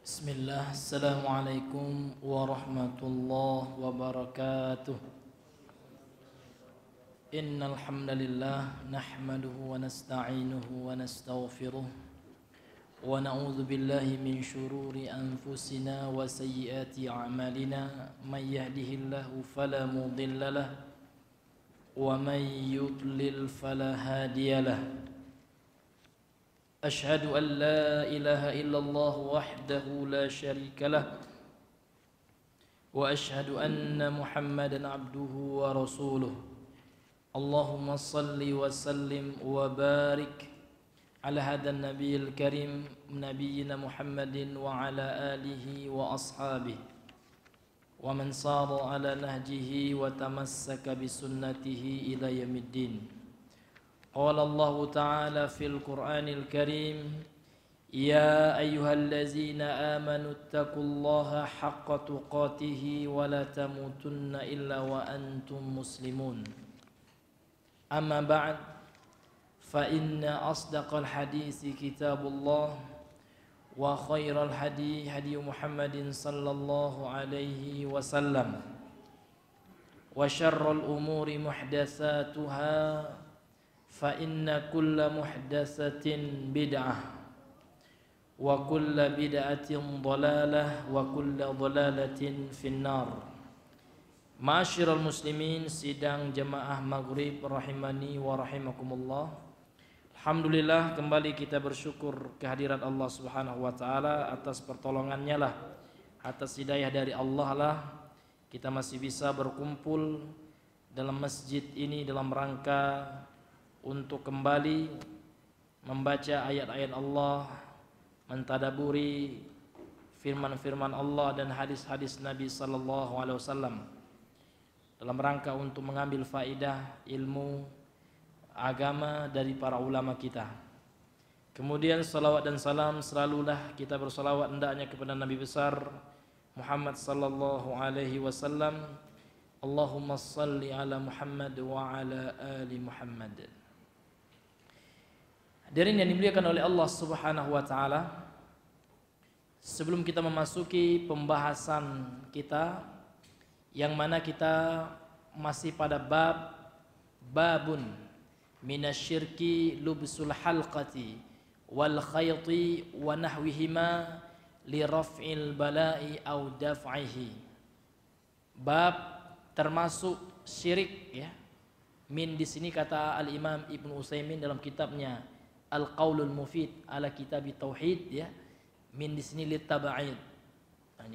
Bismillah, Assalamualaikum warahmatullahi wabarakatuh. Innal hamdalillah nahmaduhu wa nasta'inuhu wa nastaghfiruh wa na'udzu billahi min shururi anfusina wa sayyiati a'malina may yahdihillahu fala mudilla lahu wa may yudlil fala hadiyalah. أشهد أن لا إله إلا الله وحده لا شريك له وأشهد أن محمدا عبده ورسوله اللهم صل وسلم وبارك على هذا النبي الكريم نبينا محمد وعلى آله وأصحابه ومن صار على نهجه وتمسك بسنته إلى يوم الدين. قال الله تعالى في القرآن الكريم يا أيها الذين آمنوا اتقوا الله حق تقاته ولا تموتن إلا وأنتم مسلمون. أما بعد فإن أصدق الحديث كتاب الله وخير الهدي هدي محمد صلى الله عليه وسلم وشر الأمور محدثاتها فإن كل محدثة بدعة وكل بدعة ضلالة وكل ضلالة في النار. Ma'asyiral muslimin, sidang jemaah maghrib rahimani wa rahimakumullah. Alhamdulillah, kembali kita bersyukur kehadirat Allah Subhanahu wa taala atas pertolongannya lah, atas hidayah dari Allah lah kita masih bisa berkumpul dalam masjid ini dalam rangka untuk kembali membaca ayat-ayat Allah, mentadaburi firman-firman Allah dan hadis-hadis Nabi sallallahu alaihi wasallam dalam rangka untuk mengambil faidah ilmu agama dari para ulama kita. Kemudian salawat dan salam selalulah kita bersalawat hendaknya kepada Nabi besar Muhammad sallallahu alaihi wasallam. Allahumma salli ala Muhammad wa ala ali Muhammad. Hadirin yang dimuliakan oleh Allah Subhanahu wa taala, sebelum kita memasuki pembahasan kita yang mana kita masih pada babun minasyirki lubsul halqati wal khayti wa nahwihima li raf'il bala'i aw daf'ihi. Bab termasuk syirik ya. Min di sini kata Al-Imam Ibnu Utsaimin dalam kitabnya Al-Qaulul Mufid ala Kitab Tauhid ya. Min di sini litab'id.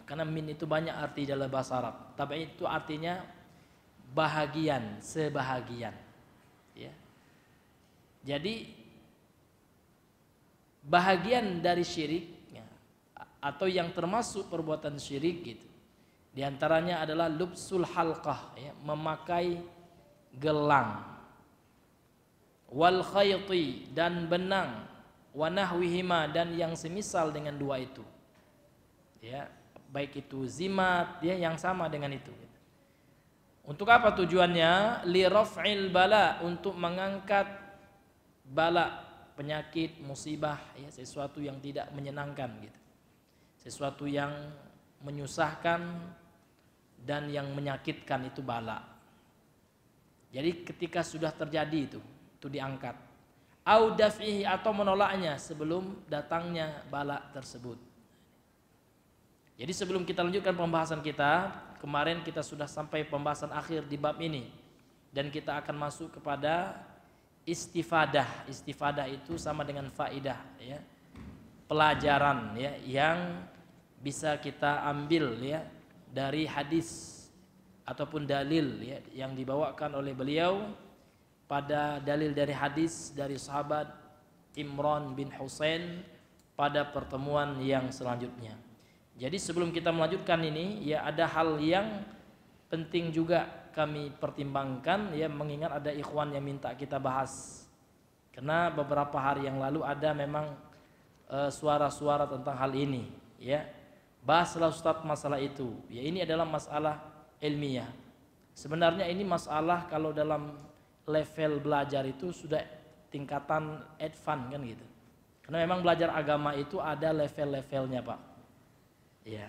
Karena min itu banyak arti dalam bahasa Arab. Tab'id itu artinya bahagian, sebahagian. Ya. Jadi bahagian dari syirik ya, atau yang termasuk perbuatan syirik gitu. Di antaranya adalah lubsul halqah ya, memakai gelang, wal khayti dan benang, wa nahwihima dan yang semisal dengan dua itu. Ya, baik itu zimat ya yang sama dengan itu. Untuk apa tujuannya? Li raf'il bala, untuk mengangkat bala, penyakit, musibah ya, sesuatu yang tidak menyenangkan gitu. Sesuatu yang menyusahkan dan yang menyakitkan itu bala. Jadi ketika sudah terjadi itu diangkat. Au daf'ihi, atau menolaknya sebelum datangnya bala tersebut. Jadi sebelum kita lanjutkan pembahasan kita, kemarin kita sudah sampai pembahasan akhir di bab ini dan kita akan masuk kepada istifadah. Istifadah itu sama dengan faidah ya. Pelajaran ya yang bisa kita ambil ya dari hadis ataupun dalil ya yang dibawakan oleh beliau pada dalil dari hadis dari sahabat Imran bin Husain pada pertemuan yang selanjutnya. Jadi sebelum kita melanjutkan ini ya ada hal yang penting juga kami pertimbangkan ya, mengingat ada ikhwan yang minta kita bahas. Karena beberapa hari yang lalu ada memang suara-suara tentang hal ini ya. Bahaslah Ustaz masalah itu. Ya ini adalah masalah ilmiah. Sebenarnya ini masalah kalau dalam level belajar itu sudah tingkatan advance kan gitu. Karena memang belajar agama itu ada level-levelnya Pak. Ya.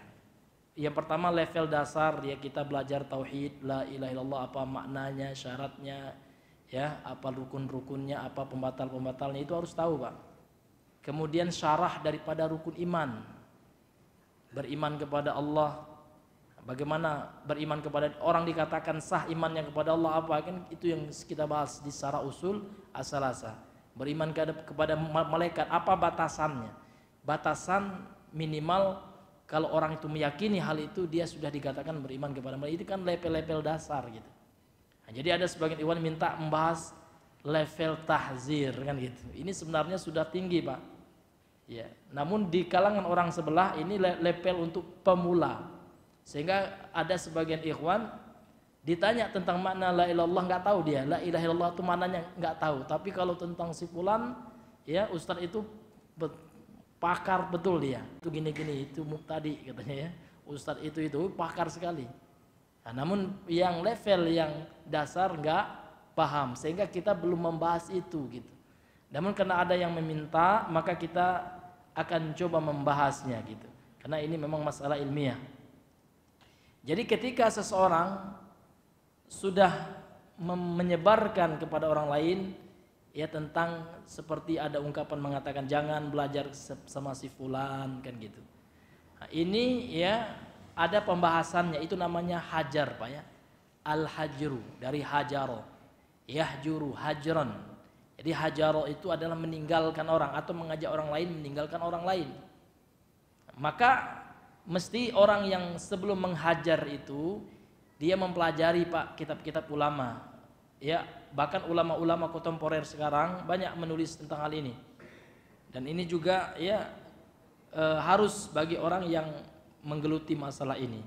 Yang pertama level dasar ya, kita belajar tauhid la ilaha illallah, apa maknanya, syaratnya, ya, apa rukun-rukunnya, apa pembatal-pembatalnya, itu harus tahu, Pak. Kemudian syarah daripada rukun iman. Beriman kepada Allah. Bagaimana beriman kepada orang, dikatakan sah imannya kepada Allah apa, kan itu yang kita bahas di secara usul asalasa. Beriman kepada malaikat, apa batasannya? Batasan minimal kalau orang itu meyakini hal itu, dia sudah dikatakan beriman kepada malaikat. Itu kan level-level dasar gitu. Nah, jadi ada sebagian ikhwan minta membahas level tahzir kan gitu. Ini sebenarnya sudah tinggi, Pak. Ya, namun di kalangan orang sebelah ini level untuk pemula. Sehingga ada sebagian ikhwan ditanya tentang makna la ilaha illallah, nggak tahu dia. La ilaha illallah itu maknanya nggak tahu. Tapi kalau tentang si fulan, ya ustaz itu pakar betul dia. Itu gini-gini, itu mubtadi katanya ya. Ustaz itu pakar sekali. Nah, namun yang level yang dasar nggak paham, sehingga kita belum membahas itu gitu. Namun karena ada yang meminta, maka kita akan coba membahasnya gitu. Karena ini memang masalah ilmiah. Jadi ketika seseorang sudah menyebarkan kepada orang lain ya tentang seperti ada ungkapan mengatakan jangan belajar sama si fulan kan gitu. Nah, ini ya ada pembahasannya, itu namanya hajar, Pak ya. Al-hajru dari hajaro. Yahjuru hajran. Jadi hajaro itu adalah meninggalkan orang atau mengajak orang lain meninggalkan orang lain. Maka mesti orang yang sebelum menghajar itu dia mempelajari, Pak, kitab-kitab ulama. Ya, bahkan ulama-ulama kontemporer sekarang banyak menulis tentang hal ini. Dan ini juga ya harus bagi orang yang menggeluti masalah ini.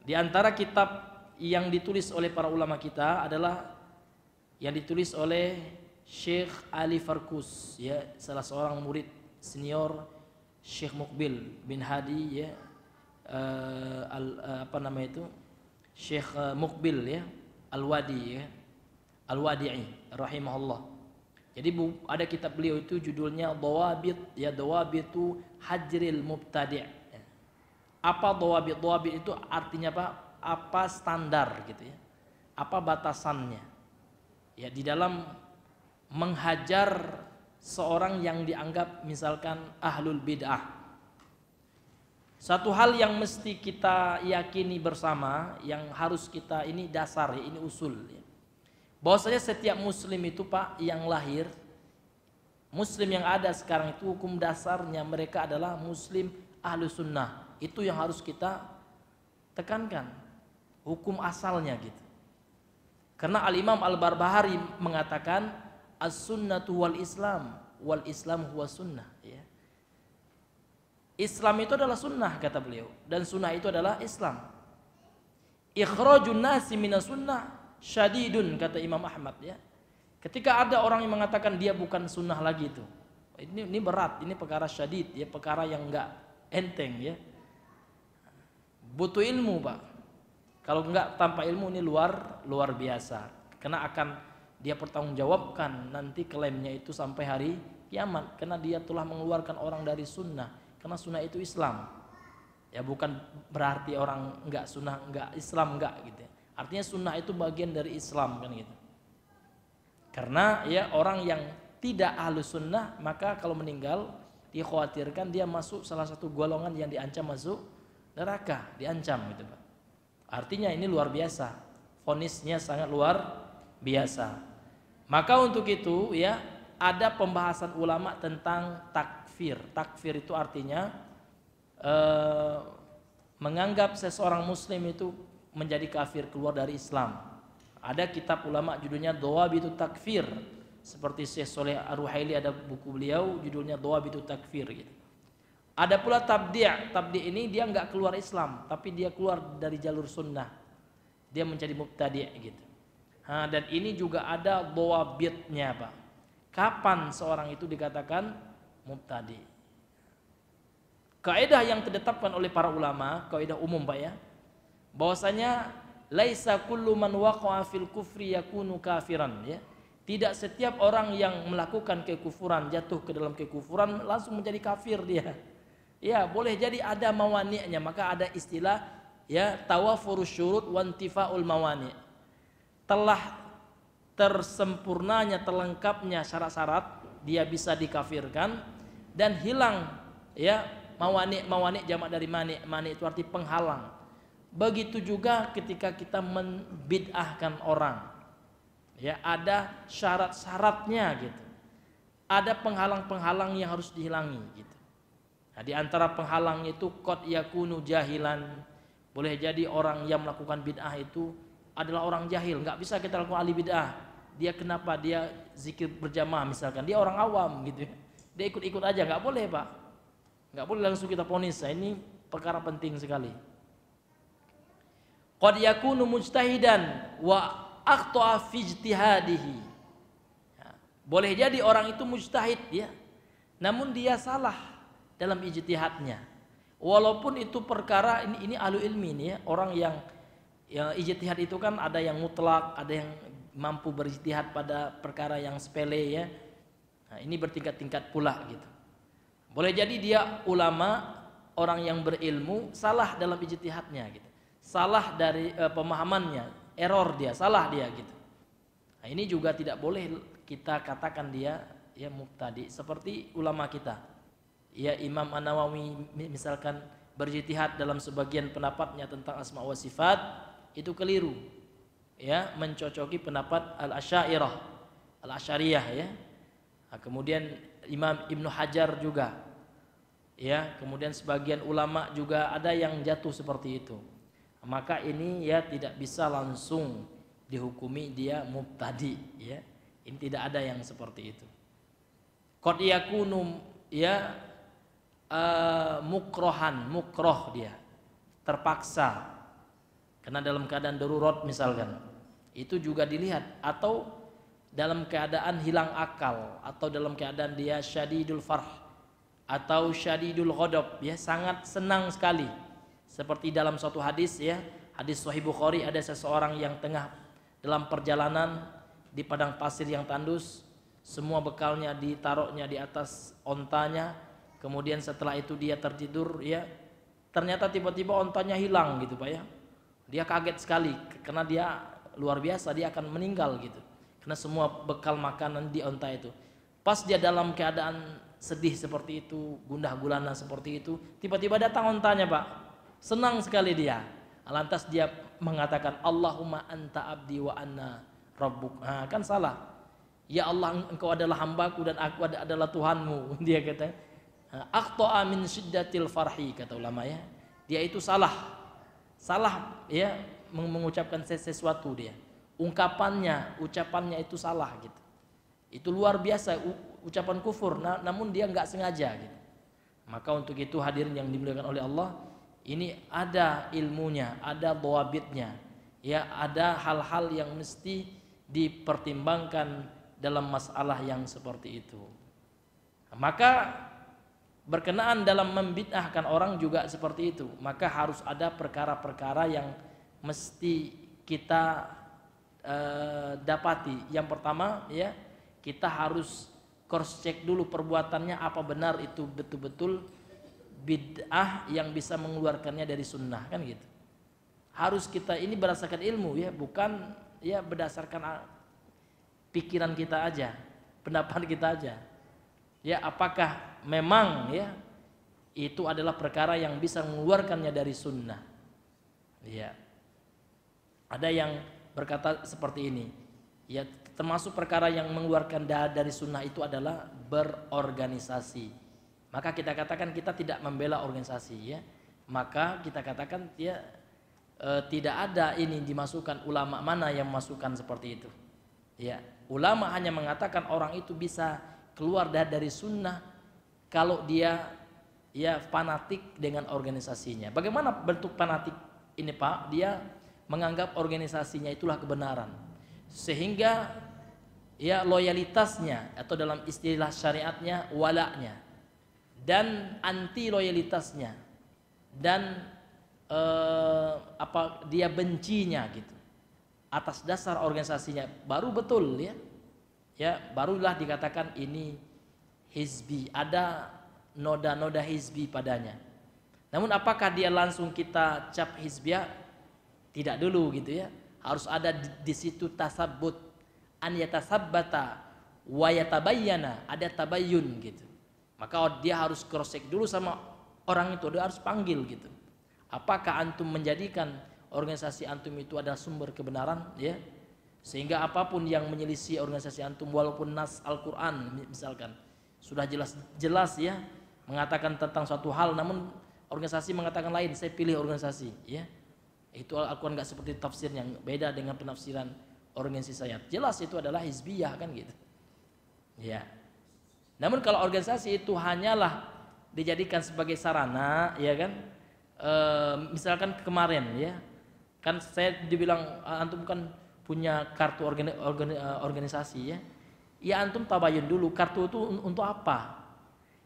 Di antara kitab yang ditulis oleh para ulama kita adalah yang ditulis oleh Syekh Ali Farkus, ya, salah seorang murid senior Syekh Muqbil bin Hadi, ya, apa nama itu, Syekh Muqbil, ya, Al-Wadi, ya, Al-Wadi'i rahimahullah. Jadi ada kitab beliau itu judulnya Dawabit, ya, Dawabitu Hajril Mubtadi'. Apa dawabit? Dawabit itu artinya apa standar gitu ya. Apa batasannya? Ya, di dalam menghajar seorang yang dianggap misalkan ahlul bid'ah. Satu hal yang mesti kita yakini bersama, yang harus kita, ini dasar ya, ini usul ya. Bahwasanya setiap muslim itu, Pak, yang lahir, muslim yang ada sekarang itu hukum dasarnya mereka adalah muslim ahlu sunnah. Itu yang harus kita tekankan, hukum asalnya gitu. Karena Al-Imam Al-Barbahari mengatakan as-sunnatu wal islam huwa sunnah, ya. Islam itu adalah sunnah kata beliau, dan sunnah itu adalah Islam. Ikhrajun nasi minas sunnah syadidun kata Imam Ahmad, ya. Ketika ada orang yang mengatakan dia bukan sunnah lagi itu, ini berat, ini perkara syadid, ya, perkara yang enggak enteng, ya. Butuh ilmu, Pak. Kalau enggak tanpa ilmu ini luar biasa. Karena akan dia pertanggungjawabkan nanti klaimnya itu sampai hari kiamat, karena dia telah mengeluarkan orang dari sunnah. Karena sunnah itu Islam. Ya, bukan berarti orang enggak sunnah, enggak Islam, enggak gitu. Artinya sunnah itu bagian dari Islam kan gitu. Karena ya orang yang tidak ahlu sunnah, maka kalau meninggal dikhawatirkan dia masuk salah satu golongan yang diancam masuk neraka, diancam gitu, Pak. Artinya ini luar biasa, vonisnya sangat luar biasa. Maka untuk itu ya ada pembahasan ulama tentang takfir. Takfir itu artinya menganggap seseorang muslim itu menjadi kafir, keluar dari Islam. Ada kitab ulama judulnya Dawabitut Takfir. Seperti Syekh Shalih Ar-Ruhaili ada buku beliau judulnya Dawabitut Takfir gitu. Ada pula tabdi'. Tabdi' ini dia enggak keluar Islam, tapi dia keluar dari jalur sunnah. Dia menjadi mubtadi' gitu. Nah, dan ini juga ada dawabitnya, Pak. Kapan seorang itu dikatakan mubtadi'? Kaidah yang ditetapkan oleh para ulama, kaidah umum, Pak ya, bahwasanya laisa kullu man waqa'a fil kufri yakunu kafiran, ya. Tidak setiap orang yang melakukan kekufuran, jatuh ke dalam kekufuran langsung menjadi kafir dia. Ya, boleh jadi ada mawani'nya, maka ada istilah ya tawafurus syurut wantifaul mawani'. Telah tersempurnanya, terlengkapnya syarat-syarat, dia bisa dikafirkan dan hilang ya mawani jamak dari mani itu arti penghalang. Begitu juga ketika kita membid'ahkan orang, ya ada syarat-syaratnya gitu, ada penghalang-penghalang yang harus dihilangi gitu. Nah, di antara penghalang itu qad yakunu jahilan, boleh jadi orang yang melakukan bid'ah itu adalah orang jahil, nggak bisa kita lakukan ahli bid'ah. Dia kenapa dia zikir berjamaah misalkan, dia orang awam gitu, dia ikut-ikut aja, nggak boleh Pak, nggak boleh langsung kita vonis. Nah, ini perkara penting sekali. Qad yakunu mujtahidan wa akhta'a fi ijtihadihi. Ya, boleh jadi orang itu mujtahid ya, namun dia salah dalam ijtihadnya. Walaupun itu perkara ini ahlu ilmi ini ya, orang yang ijtihad itu kan ada yang mutlak, ada yang mampu berijtihad pada perkara yang sepele ya. Nah, ini bertingkat-tingkat pula gitu. Boleh jadi dia ulama, orang yang berilmu, salah dalam ijtihadnya gitu. Salah dari pemahamannya, error dia, salah dia gitu. Nah, ini juga tidak boleh kita katakan dia ya mubtadi seperti ulama kita. Ya Imam An-Nawawi misalkan berijtihad dalam sebagian pendapatnya tentang asma wa sifat, itu keliru. Ya, mencocoki pendapat Al-Asy'ariyah, Al-Asy'ariyah ya. Nah, kemudian Imam Ibnu Hajar juga. Ya, kemudian sebagian ulama juga ada yang jatuh seperti itu. Maka ini ya tidak bisa langsung dihukumi dia mubtadi ya. Ini tidak ada yang seperti itu. Qad yakunu ya mukroh dia, terpaksa karena dalam keadaan darurat misalkan, itu juga dilihat, atau dalam keadaan hilang akal, atau dalam keadaan dia syadidul farh atau syadidul ghadab ya, sangat senang sekali. Seperti dalam suatu hadis ya, hadis Sahih Bukhari, ada seseorang yang tengah dalam perjalanan di padang pasir yang tandus, semua bekalnya ditaruhnya di atas ontanya, kemudian setelah itu dia tertidur ya, ternyata tiba-tiba ontanya hilang gitu Pak ya. Dia kaget sekali karena dia luar biasa, dia akan meninggal gitu, karena semua bekal makanan di onta itu. Pas dia dalam keadaan sedih seperti itu, gundah gulana seperti itu, tiba-tiba datang ontanya Pak. Senang sekali dia. Lantas dia mengatakan Allahumma anta abdi wa anna rabbuk. Nah, kan salah. Ya Allah, engkau adalah hambaku dan aku adalah Tuhanmu. Dia kata akhta'a min syiddatil farhi, kata ulama ya. Dia itu salah ya mengucapkan sesuatu dia. Ungkapannya, ucapannya itu salah gitu. Itu luar biasa, ucapan kufur, namun dia nggak sengaja gitu. Maka untuk itu hadirin yang dimuliakan oleh Allah, ini ada ilmunya, ada dhawabitnya, ya ada hal-hal yang mesti dipertimbangkan dalam masalah yang seperti itu. Maka berkenaan dalam membid'ahkan orang juga seperti itu. Maka harus ada perkara-perkara yang mesti kita dapati. Yang pertama ya, kita harus cross check dulu perbuatannya, apa benar itu betul-betul bid'ah yang bisa mengeluarkannya dari sunnah, kan gitu. Harus kita ini berdasarkan ilmu ya, bukan ya berdasarkan pikiran kita aja, pendapat kita aja. Ya, apakah memang ya itu adalah perkara yang bisa mengeluarkannya dari sunnah. Ya. Ada yang berkata seperti ini. Ya, termasuk perkara yang mengeluarkan dari sunnah itu adalah berorganisasi. Maka kita katakan kita tidak membela organisasi ya. Maka kita katakan dia tidak ada ini dimasukkan, ulama mana yang memasukkan seperti itu. Ya, ulama hanya mengatakan orang itu bisa keluar dari sunnah kalau dia ya fanatik dengan organisasinya. Bagaimana bentuk fanatik ini Pak? Dia menganggap organisasinya itulah kebenaran, sehingga ya loyalitasnya atau dalam istilah syariatnya walaknya dan anti loyalitasnya dan dia bencinya gitu atas dasar organisasinya, baru betul ya barulah dikatakan ini hizbi, ada noda-noda hizbi padanya. Namun apakah dia langsung kita cap hizbiyah? Tidak dulu gitu ya. Harus ada di situ tasabbut, an yatasabbata wa yatabayyana, ada tabayyun gitu. Maka dia harus cross check dulu sama orang itu, dia harus panggil gitu. Apakah antum menjadikan organisasi antum itu adalah sumber kebenaran ya? Sehingga apapun yang menyelisih organisasi antum walaupun nas Al-Qur'an misalkan sudah jelas ya mengatakan tentang suatu hal, namun organisasi mengatakan lain, saya pilih organisasi ya. Itu Al-Qur'an enggak seperti tafsirnya, beda dengan penafsiran organisasi saya. Jelas itu adalah hizbiyah kan gitu. Ya. Namun kalau organisasi itu hanyalah dijadikan sebagai sarana, ya kan? Misalkan kemarin, ya, kan saya dibilang antum kan punya kartu organisasi, ya. Ya antum tabayun dulu kartu itu untuk apa?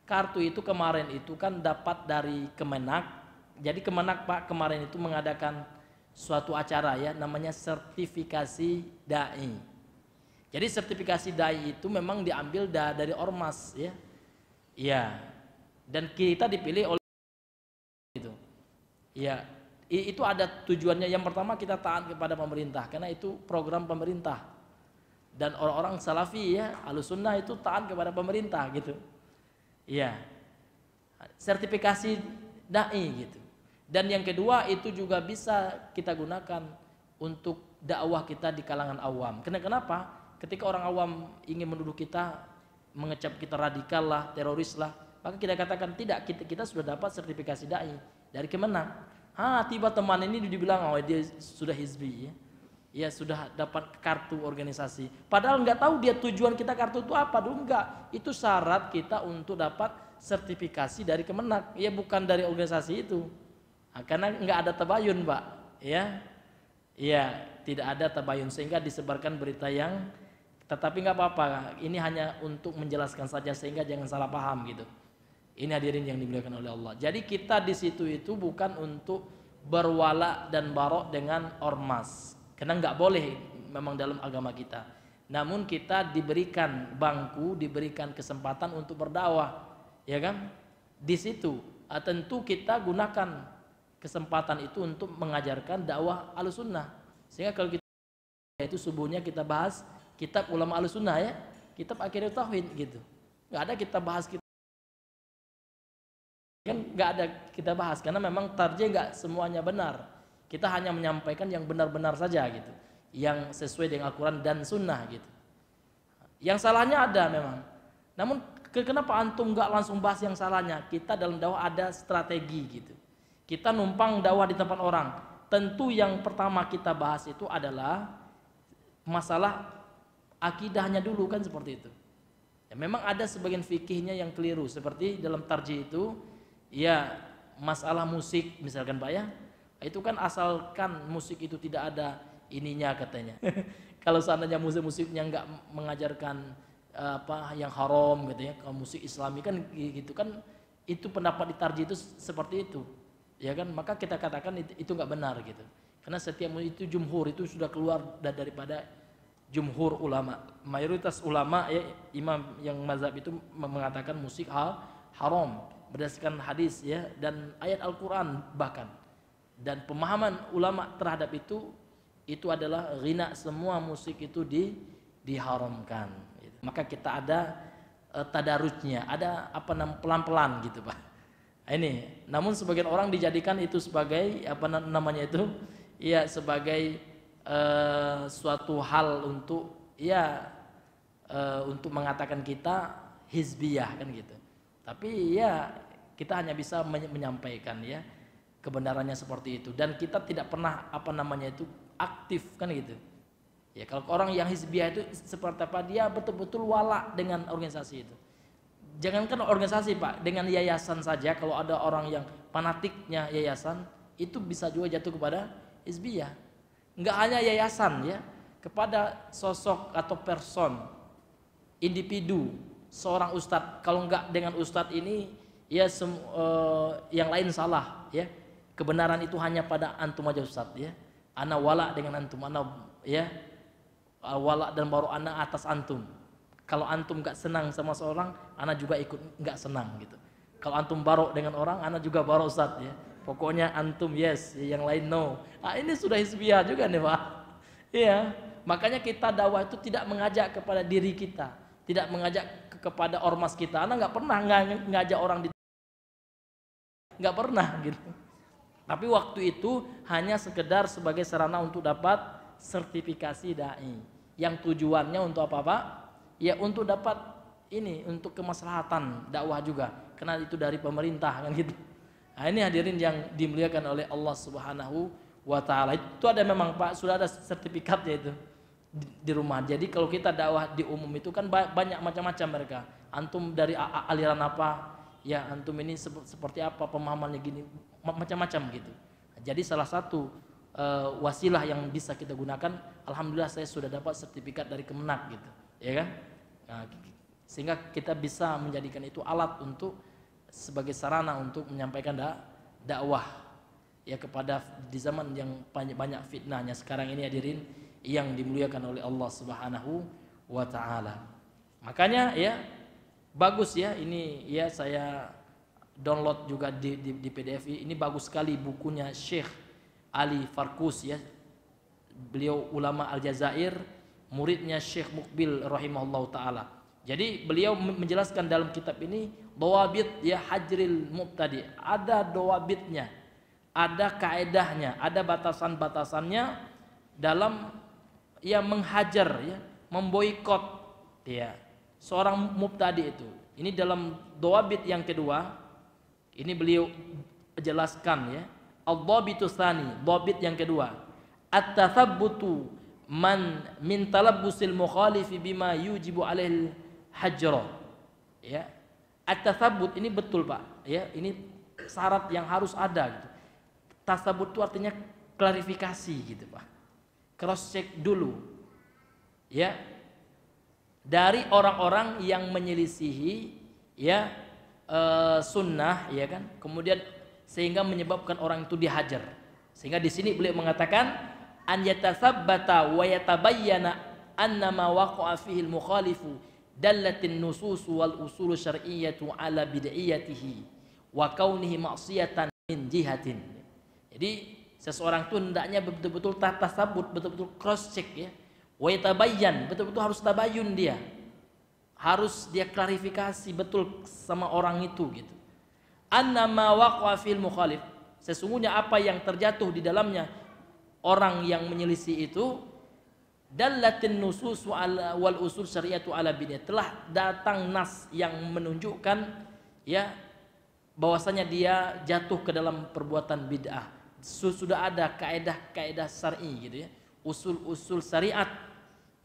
Kartu itu kemarin itu kan dapat dari Kemenak. Jadi Kemenak Pak kemarin itu mengadakan suatu acara ya, namanya sertifikasi dai. Jadi sertifikasi dai itu memang diambil dari ormas ya. Iya. Dan kita dipilih oleh itu. Iya. Itu ada tujuannya. Yang pertama kita taat kepada pemerintah karena itu program pemerintah. Dan orang-orang salafi ya, Ahlussunnah itu taat kepada pemerintah gitu. Iya. Sertifikasi dai gitu. Dan yang kedua itu juga bisa kita gunakan untuk dakwah kita di kalangan awam. Kenapa? Ketika orang awam ingin menuduh kita, mengecap kita radikal lah, teroris lah, maka kita katakan tidak, kita sudah dapat sertifikasi dai dari Kemenak. Tiba teman ini dibilang dia sudah hizbi ya. Ya sudah dapat kartu organisasi. Padahal nggak tahu dia tujuan kita kartu itu apa dulu, enggak. Itu syarat kita untuk dapat sertifikasi dari Kemenak, ya bukan dari organisasi itu. Karena nggak ada tabayun, Pak, ya. Iya, tidak ada tabayun sehingga disebarkan berita yang tetapi nggak apa-apa, ini hanya untuk menjelaskan saja sehingga jangan salah paham gitu. Ini hadirin yang dimuliakan oleh Allah. Jadi kita di situ itu bukan untuk berwala dan barok dengan ormas, karena nggak boleh memang dalam agama kita. Namun kita diberikan bangku, diberikan kesempatan untuk berdakwah, ya kan? Di situ tentu kita gunakan kesempatan itu untuk mengajarkan dakwah Ahlussunnah. Sehingga kalau kita itu subuhnya kita bahas kitab ulama Ahlussunnah ya, kitab Aqidahut Tauhid gitu. Nggak ada kita bahas kan nggak ada kita bahas karena memang tarjih nggak semuanya benar. Kita hanya menyampaikan yang benar-benar saja gitu, yang sesuai dengan Al-Quran dan Sunnah gitu. Yang salahnya ada memang. Namun kenapa antum nggak langsung bahas yang salahnya? Kita dalam dakwah ada strategi gitu. Kita numpang dakwah di tempat orang. Tentu yang pertama kita bahas itu adalah masalah akidahnya dulu kan seperti itu. Ya, memang ada sebagian fikihnya yang keliru seperti dalam tarjih itu ya masalah musik misalkan Pak ya. Itu kan asalkan musik itu tidak ada ininya katanya. Kalau seandainya musik-musiknya nggak mengajarkan yang haram gitu ya, kalau musik Islami kan gitu kan, itu pendapat di tarjih itu seperti itu. Ya kan, maka kita katakan itu nggak benar gitu. Karena setiap itu jumhur itu sudah keluar daripada jumhur ulama, mayoritas ulama ya, imam yang mazhab itu mengatakan musik haram berdasarkan hadis ya dan ayat Al-Qur'an bahkan. Dan pemahaman ulama terhadap itu adalah ghina, semua musik itu diharamkan gitu. Maka kita ada tadarujnya, ada pelan-pelan gitu Pak. Ini, namun sebagian orang dijadikan itu sebagai sebagai suatu hal untuk untuk mengatakan kita hizbiyah kan gitu. Tapi ya kita hanya bisa menyampaikan ya kebenarannya seperti itu, dan kita tidak pernah aktif kan gitu. Ya kalau orang yang hizbiyah itu seperti apa, dia betul-betul wala dengan organisasi itu. Jangankan organisasi Pak, dengan yayasan saja kalau ada orang yang fanatiknya yayasan, itu bisa juga jatuh kepada hizbiyah. Enggak hanya yayasan ya, kepada sosok atau person, individu, seorang ustadz. Kalau enggak dengan ustadz ini ya yang lain salah ya. Kebenaran itu hanya pada antum aja ustadz ya. Ana wala dengan antum, ana ya wala dan baru ana atas antum. Kalau antum nggak senang sama seorang, ana juga ikut nggak senang gitu. Kalau antum barok dengan orang, ana juga barok Ustaz ya. Pokoknya antum yes, yang lain no. Ah, ini sudah hizbiyah juga nih Pak. Iya. Makanya kita dakwah itu tidak mengajak kepada diri kita, tidak mengajak kepada ormas kita. Ana nggak pernah ngajak orang nggak pernah gitu. Tapi waktu itu hanya sekedar sebagai sarana untuk dapat sertifikasi dai. Yang tujuannya untuk apa Pak? Ya untuk dapat ini, untuk kemaslahatan dakwah juga. Karena itu dari pemerintah kan gitu. Nah ini hadirin yang dimuliakan oleh Allah Subhanahu wa taala. Itu ada memang Pak, sudah ada sertifikatnya itu di rumah. Jadi kalau kita dakwah di umum itu kan banyak macam-macam mereka. Antum dari aliran apa? Ya antum ini seperti apa pemahamannya gini, macam-macam gitu. Jadi salah satu wasilah yang bisa kita gunakan, alhamdulillah saya sudah dapat sertifikat dari Kemenak gitu, ya kan? Nah, sehingga kita bisa menjadikan itu alat untuk sebagai sarana untuk menyampaikan dakwah ya kepada di zaman yang banyak fitnahnya sekarang ini hadirin yang dimuliakan oleh Allah Subhanahu wa taala. Makanya ya bagus ya ini ya saya download juga di PDF. Ini bagus sekali bukunya Syekh Ali Farkus ya. Beliau ulama Aljazair, muridnya Syekh Mukbil rahimahullahu taala. Jadi beliau menjelaskan dalam kitab ini dawabit ya hajril mubtadi. Ada dawabitnya, ada kaedahnya, ada batasan-batasannya dalam ya menghajar ya, memboikot ya seorang mubtadi itu. Ini dalam dawabit yang kedua, ini beliau jelaskan ya. Ad-dhabitu tsani, dhabit yang kedua. At-tathabbutu man min talabbusil mukhalifi bima yujibu alaihil hajra. Ya. At-tathabbut ini betul Pak, ya. Ini syarat yang harus ada gitu. Tasabbut itu artinya klarifikasi gitu Pak. Cross check dulu. Ya. Dari orang-orang yang menyelisihi ya sunnah ya kan. Kemudian sehingga menyebabkan orang itu dihajar. Sehingga di sini beliau mengatakan an yatatsabbata wa yatabayyana anna ma waqa'a fihi al-mukhalifu dallatin nusus wal usul syar'iyyatu ala bid'iyatihi wa kaunihi ma'siyatan min jihatin. Jadi seseorang itu hendaknya betul-betul tatasabut, betul-betul cross check ya. Wa yatabayyan, betul-betul harus tabayun dia. Harus dia klarifikasi betul sama orang itu gitu. Annama waqa'a fil mukhalif, sesungguhnya apa yang terjatuh di dalamnya orang yang menyelisih itu dallatin nusus wal usul syariatu ala bid'ah, telah datang nas yang menunjukkan ya bahwasanya dia jatuh ke dalam perbuatan bid'ah. Sudah ada kaedah-kaedah syar'i gitu ya, usul-usul syariat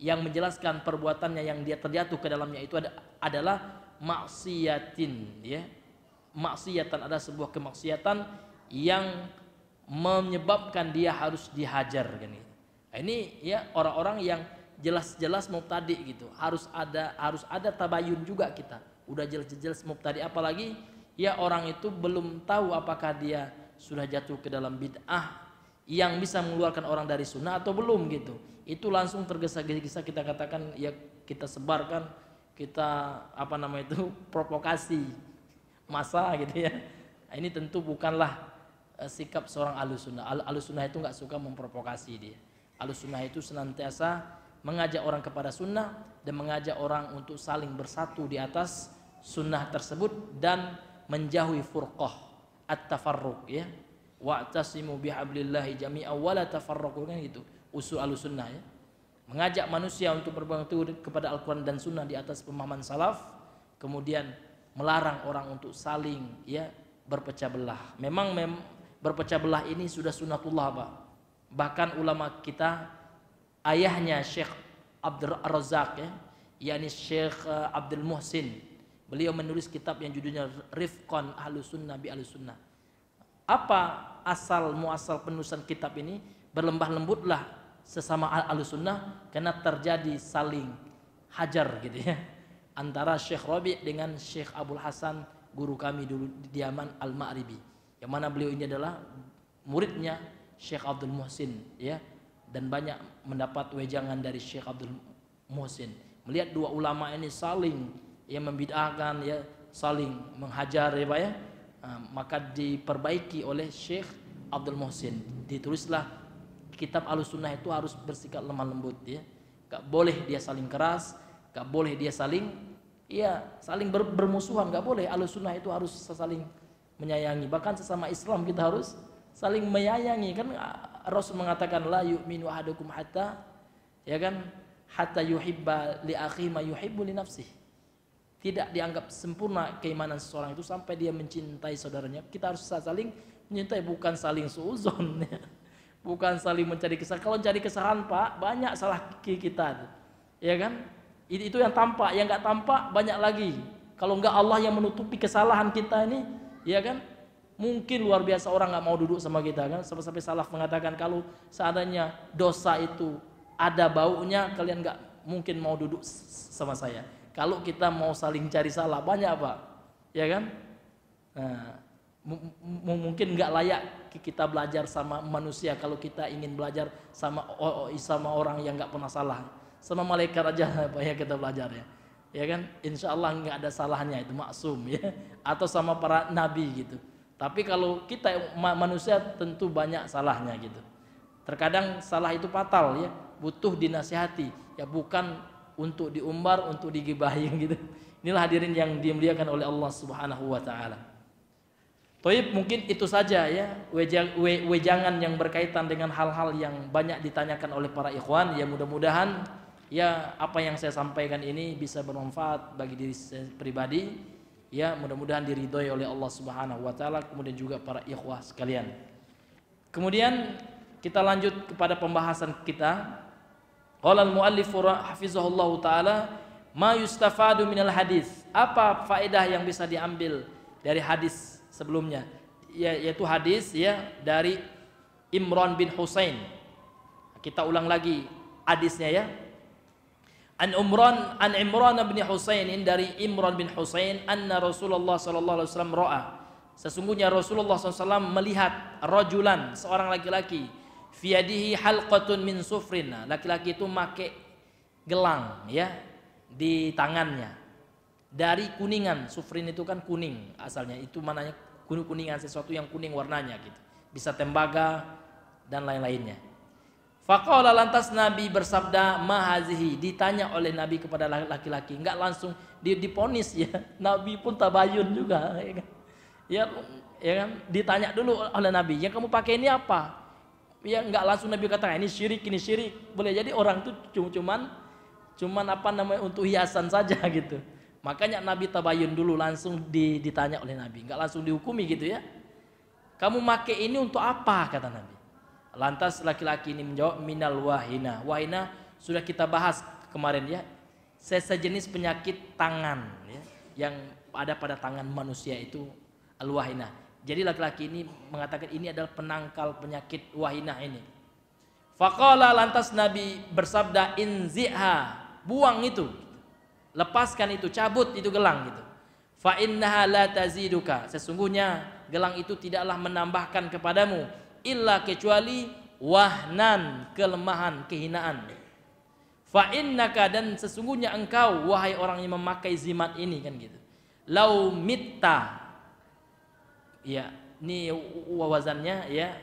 yang menjelaskan perbuatannya yang dia terjatuh ke dalamnya itu adalah maksiatin ya. Maksiatan, ada sebuah kemaksiatan yang menyebabkan dia harus dihajar kan gitu. Nah, ini ya orang-orang yang jelas-jelas mubtadi gitu. Harus ada tabayun juga kita. Udah jelas-jelas mubtadi, apalagi ya orang itu belum tahu apakah dia sudah jatuh ke dalam bid'ah yang bisa mengeluarkan orang dari sunnah atau belum gitu. Itu langsung tergesa-gesa kita katakan ya, kita sebarkan, kita apa nama itu provokasi masa gitu ya. Nah, ini tentu bukanlah sikap seorang ahlussunnah. Ahlussunnah itu nggak suka memprovokasi dia. Ahlussunnah itu senantiasa mengajak orang kepada sunnah dan mengajak orang untuk saling bersatu di atas sunnah tersebut dan menjauhi furqah at-tafarruq ya. Wa'tasimu bihablillahi jami'an wa la tafarraqu, kan gitu usul ahlussunnah ya. Mengajak manusia untuk berpegang teguh kepada Al-Quran dan sunnah di atas pemahaman salaf, kemudian melarang orang untuk saling ya berpecah belah. Memang berpecah belah ini sudah sunnatullah Pak. Bahkan ulama kita, ayahnya Syekh Abdul Razak ya, yakni Syekh Abdul Muhsin, beliau menulis kitab yang judulnya Rifqan Ahlussunnah bi Ahlussunnah. Apa asal muasal penulisan kitab ini? Berlembah lembutlah sesama Ahlussunnah karena terjadi saling hajar gitu ya, antara Syekh Rabi' dengan Syekh Abdul Hasan, guru kami dulu di Yaman, Al-Ma'ribi, yang mana beliau ini adalah muridnya Syekh Abdul Muhsin ya, dan banyak mendapat wejangan dari Syekh Abdul Muhsin. Melihat dua ulama ini saling yang membid'ahkan ya, saling menghajar ya Pak ya. Maka diperbaiki oleh Syekh Abdul Muhsin. Ditulislah kitab Ahlussunnah itu harus bersikap lemah lembut ya. Gak boleh dia saling keras, gak boleh dia saling bermusuhan, gak boleh. Ahlussunnah itu harus saling menyayangi. Bahkan sesama Islam kita harus saling menyayangi. Kan Rasul mengatakan la yu'minu ahadukum hatta yuhibba li akhihi ma yuhibbu li nafsihi. Tidak dianggap sempurna keimanan seseorang itu sampai dia mencintai saudaranya. Kita harus saling mencintai, bukan saling suuzon ya. Bukan saling mencari kesalahan. Kalau cari kesalahan Pak, banyak salah kita. Ya kan? Itu yang tampak, yang enggak tampak banyak lagi. Kalau enggak Allah yang menutupi kesalahan kita ini, ya kan? Mungkin luar biasa orang enggak mau duduk sama kita kan. Sampai salaf mengatakan kalau seandainya dosa itu ada baunya, kalian enggak mungkin mau duduk sama saya. Kalau kita mau saling cari salah banyak Pak, ya kan? Nah, mungkin nggak layak kita belajar sama manusia kalau kita ingin belajar sama orang yang nggak pernah salah. Sama malaikat aja Pak ya kita belajar ya kan? Insya Allah nggak ada salahnya, itu maksum ya. Atau sama para nabi gitu. Tapi kalau kita manusia tentu banyak salahnya gitu. Terkadang salah itu fatal ya, butuh dinasihati ya, bukan untuk diumbar, untuk digibahin gitu. Inilah hadirin yang dimuliakan oleh Allah Subhanahu wa taala. Toib, mungkin itu saja ya wejangan yang berkaitan dengan hal-hal yang banyak ditanyakan oleh para ikhwan. Ya mudah-mudahan ya apa yang saya sampaikan ini bisa bermanfaat bagi diri saya pribadi. Ya mudah-mudahan diridhoi oleh Allah Subhanahu wa taala, kemudian juga para ikhwah sekalian. Kemudian kita lanjut kepada pembahasan kita. Qala al-muallif hafizahullahu taala, ma yustafadu minal hadis. Apa faedah yang bisa diambil dari hadis sebelumnya? Yaitu hadis ya dari Imran bin Husain. Kita ulang lagi hadisnya ya. An Imran bin Husain, dari Imran bin Husain, anna Rasulullah sallallahu alaihi wasallam ra'a. Sesungguhnya Rasulullah SAW melihat rajulan, seorang laki-laki, fi yadihi halqatun min sufrin. Laki-laki itu pakai gelang ya di tangannya dari kuningan. Sufrin itu kan kuning asalnya, itu mananya kuningan, sesuatu yang kuning warnanya gitu, bisa tembaga dan lain-lainnya. Faqala, lantas Nabi bersabda, ma hazihi, ditanya oleh Nabi kepada laki-laki, enggak langsung diponis ya. Nabi pun tabayun juga ya kan? Ya kan, ditanya dulu oleh Nabi, yang kamu pakai ini apa? Ya enggak langsung Nabi katakan ini syirik. Boleh jadi orang itu cuman apa namanya, untuk hiasan saja gitu. Makanya Nabi tabayun dulu, langsung ditanya oleh Nabi, enggak langsung dihukumi gitu ya. Kamu pakai ini untuk apa, kata Nabi. Lantas laki-laki ini menjawab, minal wahina. Wahina sudah kita bahas kemarin ya, sejenis penyakit tangan ya, yang ada pada tangan manusia itu al-wahina. Jadi laki-laki ini mengatakan ini adalah penangkal penyakit wahinah ini. Faqala, lantas Nabi bersabda, inziha, buang itu, lepaskan itu, cabut itu gelang gitu. Fa innaha la taziduka, sesungguhnya gelang itu tidaklah menambahkan kepadamu illa kecuali wahnan, kelemahan, kehinaan. Fa innaka, dan sesungguhnya engkau wahai orang yang memakai zimat ini kan gitu. Lau mitta, ya ini wazannya ya,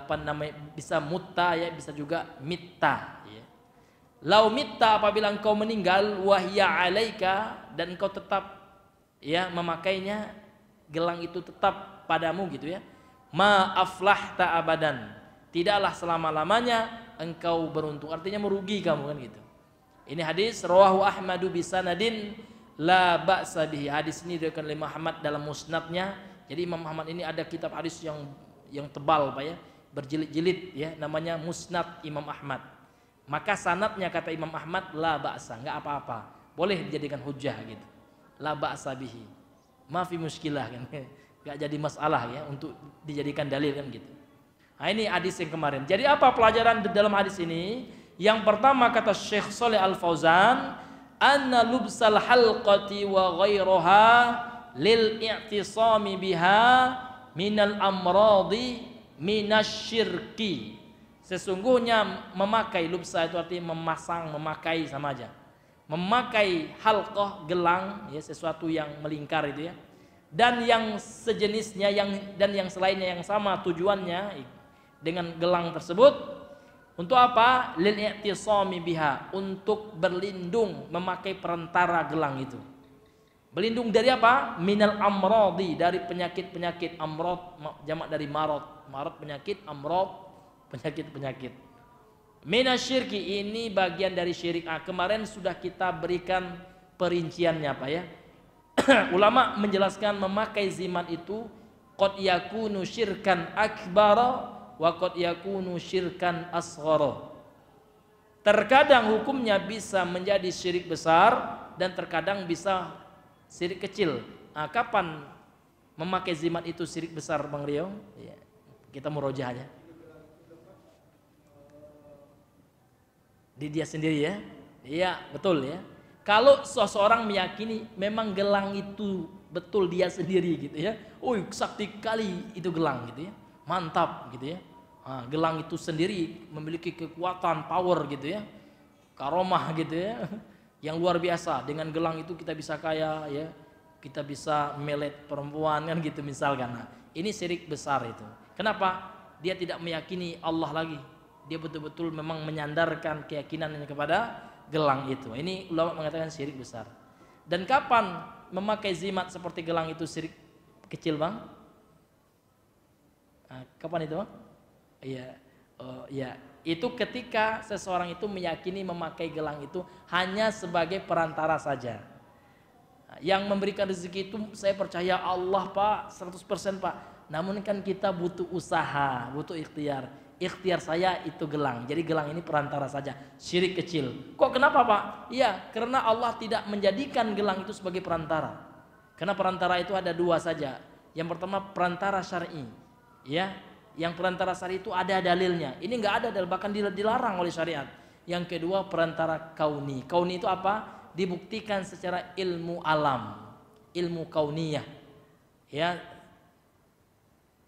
apa namanya, bisa mutta ya, bisa juga mitta ya. Lau mitta, apabila engkau meninggal, wahya alaika, dan engkau tetap ya memakainya, gelang itu tetap padamu gitu ya. Ma aflahta abadan, tidaklah selama-lamanya engkau beruntung, artinya merugi kamu kan gitu. Ini hadis rawahu Ahmadu bisanadin la ba'sa bihi. Hadis ini diriwayatkan oleh Muhammad dalam musnadnya. Jadi Imam Muhammad ini ada kitab hadis yang tebal Pak ya, berjilid-jilid ya, namanya Musnad Imam Ahmad. Maka sanadnya kata Imam Ahmad la ba'sa, enggak apa-apa, boleh dijadikan hujjah gitu. La ba'sa bihi, ma fi muskilah kan. Enggak jadi masalah ya untuk dijadikan dalil kan gitu. Nah ini hadis yang kemarin. Jadi apa pelajaran dalam hadis ini? Yang pertama kata Syekh Shalih Al Fauzan, anna lubsal halqati wa ghairuha lil i'tisami biha minal amradi minasyirki. Sesungguhnya memakai lubsa itu artinya memasang, memakai sama aja. memakai halqah gelang, ya sesuatu yang melingkar itu ya, dan yang sejenisnya dan yang selainnya yang sama tujuannya dengan gelang tersebut untuk apa? Lil i'tisami biha, untuk berlindung memakai perantara gelang itu. Berlindung dari apa? Minal amradi, dari penyakit-penyakit. Amrad jamak dari marad. Marad penyakit, amrad penyakit-penyakit. Minasyirki, ini bagian dari syirik. Kemarin sudah kita berikan perinciannya Pak ya. Ulama menjelaskan memakai zimat itu qad yakunu syirkan akbara wa qad yakunu syirkan asghara. Terkadang hukumnya bisa menjadi syirik besar dan terkadang bisa syirik kecil. Kapan memakai zimat itu syirik besar Bang Rio? Ya, kita murojaahnya di dia sendiri ya. Iya, betul ya. Kalau seseorang meyakini memang gelang itu betul dia sendiri gitu ya. Sakti kali itu gelang gitu ya. Mantap gitu ya. Gelang itu sendiri memiliki kekuatan, power gitu ya. Karomah gitu ya. Yang luar biasa. Dengan gelang itu kita bisa kaya ya. Kita bisa melet perempuan kan gitu misalkan. Nah, ini syirik besar itu. Kenapa? Dia tidak meyakini Allah lagi. Dia betul-betul memang menyandarkan keyakinannya kepada gelang itu. Ini ulama mengatakan syirik besar. Dan kapan memakai zimat seperti gelang itu syirik kecil Bang? Kapan itu Bang? Iya. Ya. Itu ketika seseorang itu meyakini memakai gelang itu hanya sebagai perantara saja. Yang memberikan rezeki itu saya percaya Allah Pak, 100% Pak. Namun kan kita butuh usaha, butuh ikhtiar. Ikhtiar saya itu gelang. Jadi gelang ini perantara saja, syirik kecil. Kok kenapa Pak? Iya, karena Allah tidak menjadikan gelang itu sebagai perantara. Karena perantara itu ada dua saja. Yang pertama perantara syar'i. Ya, yang perantara syar'i itu ada dalilnya. Ini enggak ada dalil, bahkan dilarang oleh syariat. Yang kedua perantara kauni. Kauni itu apa? Dibuktikan secara ilmu alam, ilmu kauniyah. Ya,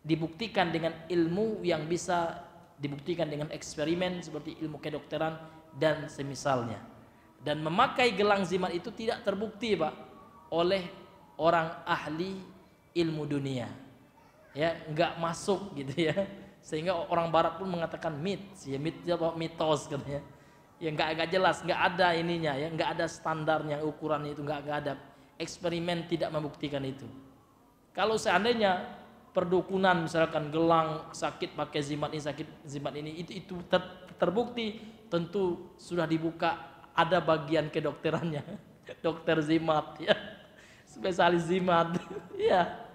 dibuktikan dengan ilmu yang bisa dibuktikan dengan eksperimen seperti ilmu kedokteran dan semisalnya. Dan memakai gelang zimat itu tidak terbukti Pak oleh orang ahli ilmu dunia. Ya, enggak masuk gitu ya. Sehingga orang barat pun mengatakan myth, ya myth apa mitos katanya. Ya enggak jelas, enggak ada ininya ya, enggak ada standarnya, ukurannya itu enggak ada. Eksperimen tidak membuktikan itu. Kalau seandainya perdukunan misalkan gelang sakit pakai zimat ini, sakit zimat ini, itu terbukti, tentu sudah dibuka ada bagian kedokterannya. Dokter zimat ya, spesialis zimat ya.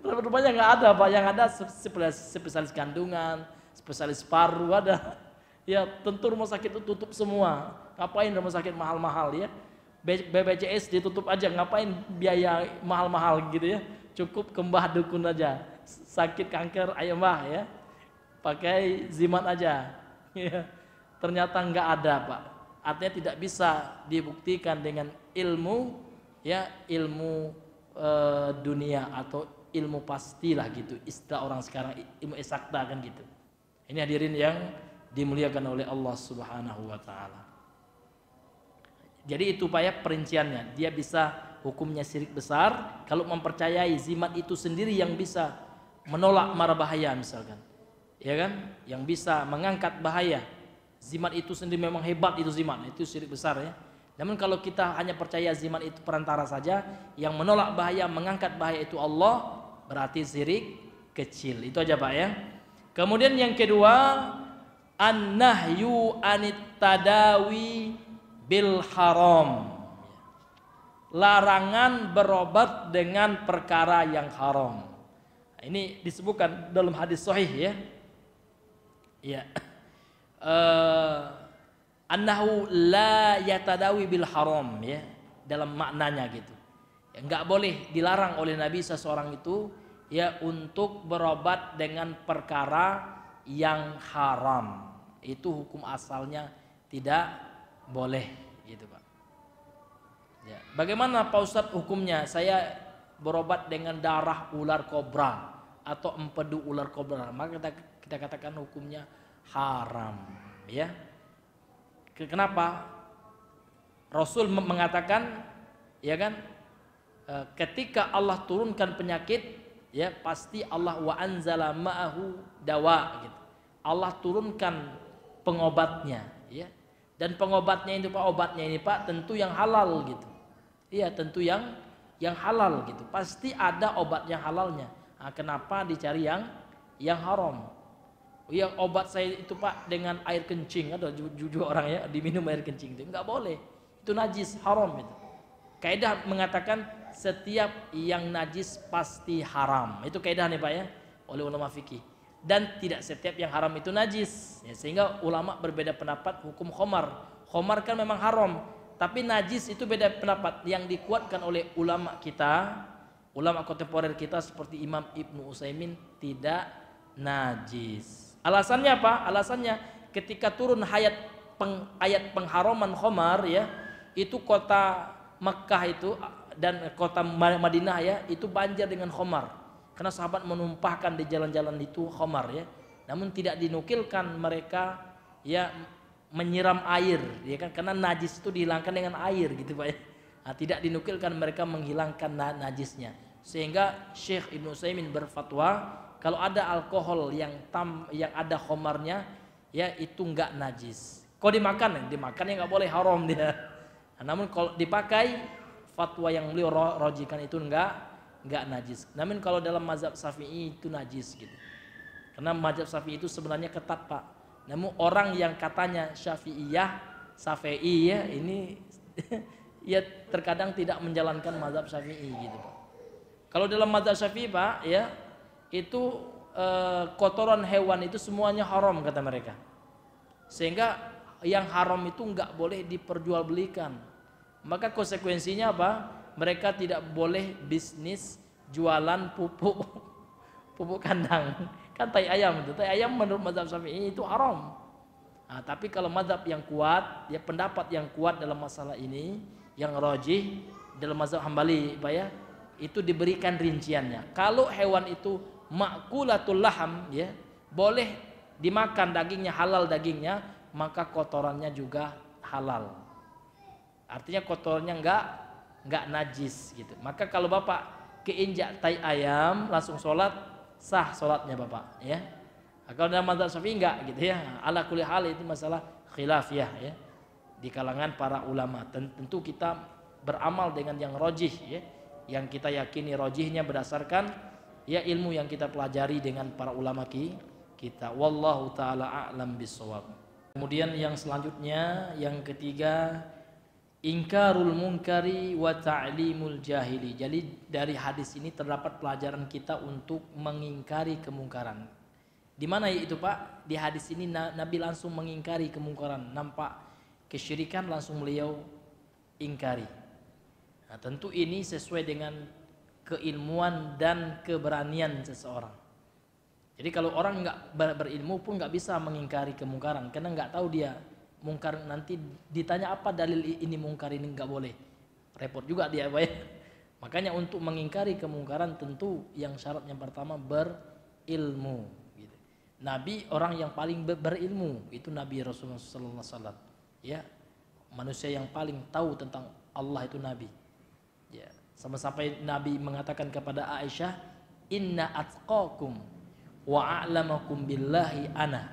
Rupanya nggak ada Pak, yang ada spesialis kandungan, spesialis paru ada. Ya tentu rumah sakit itu tutup semua. Ngapain rumah sakit mahal-mahal ya? BPJS ditutup aja, ngapain biaya mahal-mahal gitu ya? Cukup ke mbah dukun aja. Sakit kanker ayo mbah ya, pakai zimat aja. Ya. Ternyata nggak ada Pak. Artinya tidak bisa dibuktikan dengan ilmu ya, ilmu dunia atau ilmu pastilah gitu. Istilah orang sekarang ilmu eksakta kan gitu. Ini hadirin yang dimuliakan oleh Allah Subhanahu wa taala. Jadi itu Pak ya perinciannya. Dia bisa hukumnya syirik besar kalau mempercayai zimat itu sendiri yang bisa menolak mara bahaya misalkan. Ya kan? Yang bisa mengangkat bahaya. Zimat itu sendiri memang hebat itu zimat. Itu syirik besar ya. Namun kalau kita hanya percaya zimat itu perantara saja, yang menolak bahaya, mengangkat bahaya itu Allah, berarti syirik kecil. Itu aja Pak ya. Kemudian yang kedua, an-nahyu anit tadawi bil haram. Larangan berobat dengan perkara yang haram. Ini disebutkan dalam hadis sahih ya. Ya. Annahu la yatadawi bil haram ya, dalam maknanya gitu. Ya, enggak boleh, dilarang oleh Nabi seseorang itu ya untuk berobat dengan perkara yang haram. Itu hukum asalnya tidak boleh gitu Pak. Ya. Bagaimana Pak Ustadz hukumnya? Saya berobat dengan darah ular kobra atau empedu ular kobra, maka kita katakan hukumnya haram ya. Kenapa? Rasul mengatakan, ya kan, ketika Allah turunkan penyakit, ya pasti Allah wa anzala ma'ahu dawa gitu. Allah turunkan pengobatnya, ya. Dan pengobatnya itu Pak, obatnya ini Pak tentu yang halal gitu. Iya, tentu yang halal gitu. Pasti ada obat yang halalnya. Nah, kenapa dicari yang haram? Yang obat saya itu Pak dengan air kencing, ada juga orang ya diminum air kencing itu nggak boleh. Itu najis, haram itu. Kaidah mengatakan setiap yang najis pasti haram. Itu kaidah nih Pak ya, oleh ulama fikih. Dan tidak setiap yang haram itu najis. Ya, sehingga ulama berbeda pendapat hukum khamar. Khamar kan memang haram, tapi najis itu beda pendapat. Yang dikuatkan oleh ulama kita, ulama kontemporer kita seperti Imam Ibnu Utsaimin, tidak najis. Alasannya apa? Alasannya ketika turun ayat pengharaman khamar ya, itu kota Mekah itu dan kota Madinah ya, itu banjir dengan khamar. Karena sahabat menumpahkan di jalan-jalan itu khamar ya. Namun tidak dinukilkan mereka ya menyiram air ya kan, karena najis itu dihilangkan dengan air gitu Pak ya. Nah, tidak dinukilkan mereka menghilangkan najisnya. Sehingga Syekh Ibnu Utsaimin berfatwa kalau ada alkohol yang ada khamarnya ya itu enggak najis. Kalau dimakan ya enggak boleh, haram dia. Nah, namun kalau dipakai, fatwa yang beliau rojikan itu enggak najis. Namun kalau dalam mazhab Syafi'i itu najis gitu. Karena mazhab Syafi'i itu sebenarnya ketat Pak. Namun orang yang katanya Syafi'i ya ini ya terkadang tidak menjalankan mazhab Syafi'i gitu Pak. Kalau dalam mazhab Syafi'i Pak ya itu kotoran hewan itu semuanya haram kata mereka. Sehingga yang haram itu enggak boleh diperjualbelikan. Maka konsekuensinya apa? Mereka tidak boleh bisnis jualan pupuk kandang. Kan tai ayam itu. Tai ayam menurut mazhab Syafi'i itu haram. Nah, tapi kalau mazhab yang kuat, ya pendapat yang kuat dalam masalah ini, yang rajih dalam mazhab Hambali, Pak ya, itu diberikan rinciannya. Kalau hewan itu ma'kulatul laham ya, boleh dimakan dagingnya, halal dagingnya, maka kotorannya juga halal. Artinya kotorannya enggak najis gitu. Maka kalau Bapak keinjak tai ayam langsung sholat, sah sholatnya Bapak ya. Nah, kalau dalam mazhab Syafi'i enggak gitu ya. Ala kulli hal itu masalah khilafiyah ya di kalangan para ulama. Tentu kita beramal dengan yang rajih ya, yang kita yakini rajihnya berdasarkan ya ilmu yang kita pelajari dengan para ulama kita. Wallahu taala a'lam bissawab. Kemudian yang selanjutnya, yang ketiga, ingkarul munkari wa ta'limul jahili. Jadi dari hadis ini terdapat pelajaran kita untuk mengingkari kemungkaran. Di mana itu Pak? Di hadis ini Nabi langsung mengingkari kemungkaran. Nampak kesyirikan langsung beliau ingkari. Nah, tentu ini sesuai dengan keilmuan dan keberanian seseorang. Jadi kalau orang nggak berilmu pun nggak bisa mengingkari kemungkaran, karena nggak tahu dia mungkar, nanti ditanya apa dalil ini mungkar ini nggak boleh, repot juga dia Pak ya. Makanya untuk mengingkari kemungkaran tentu yang syarat yang pertama berilmu gitu. Nabi orang yang paling berilmu itu Nabi Rasulullah SAW ya, manusia yang paling tahu tentang Allah itu Nabi ya. Sampai Nabi mengatakan kepada Aisyah, inna atqakum wa a'lamakum billahi ana.